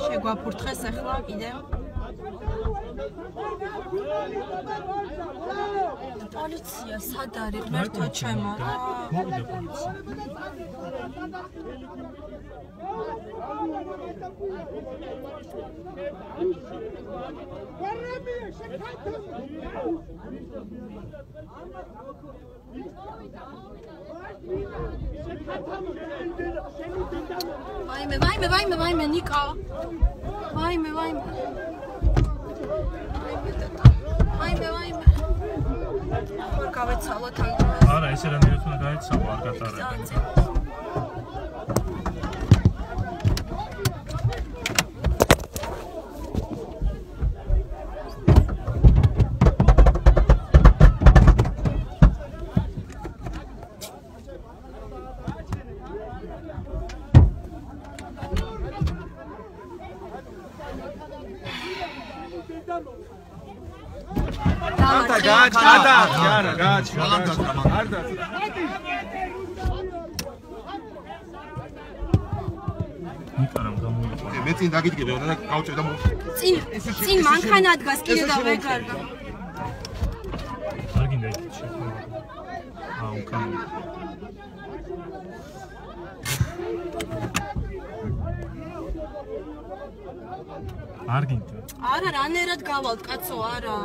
შეგვაფურთხეს ახლა კიდევ. პოლიცია სად არის ღმერთო ჩემო რა? მოვიდა პოლიცია. ვაიმე ნიკა. ვაიმე. ვაიმე. არ გავეცალოთ ამ დროს. არა, ესე რამდენად უნდა გაეცალო, არ გატარებენ. მე წინ დაგიდგები და გავწევ და წინ მანქანა დგას კიდე და ვეგარდა. არ გინდა იქ შეხვედრა. უკან. არ გინდა. არა, რანერად გავალთ კაცო, არა.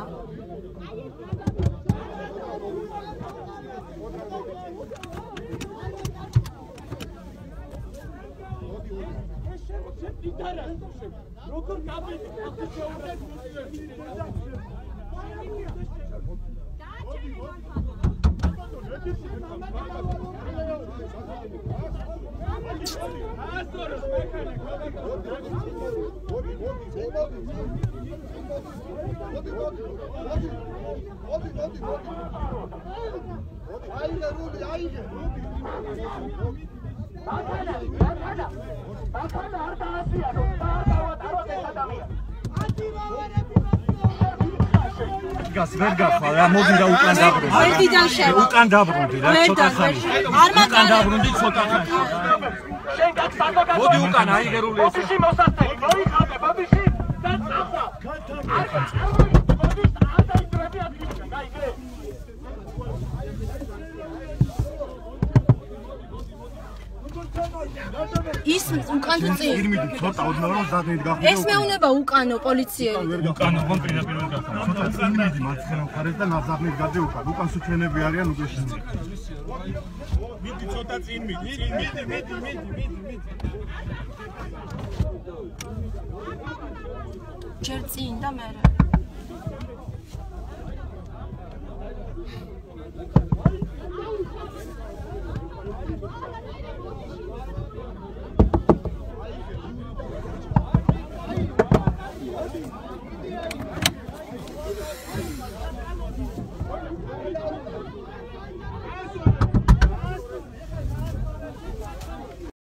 როგორ გაბედი ახლა გას ვერ გახვალ რა მოდი რა უკან დაბრუნდი. აიდიდან შევა. უკან დაბრუნდი რა ცოტა ხანი. უკან დაბრუნდი ცოტა ხანი. მოდი უკან აიღერული ეს. ბოდიში მოსასწრები, მოიხატე ბოდიში. დაწახა. ბოდიში არ დაიძრები ადგილიდან, გაიგე. ის უკან თუ წინ. ირმიდი ცოტა ოდნავ ზადნით გახდა. ეს მეუნება უკანო პოლიციელი. უკან ხომ პირდაპირ გახდა. ცოტა წინ მიდი მარცხენა მხარეს და ნაზარნით გადე უკან. უკან სუჩენები არიან უგეშინი. მიდი ცოტა წინ მიდი. მიდი. ჯერ წინ და მერე.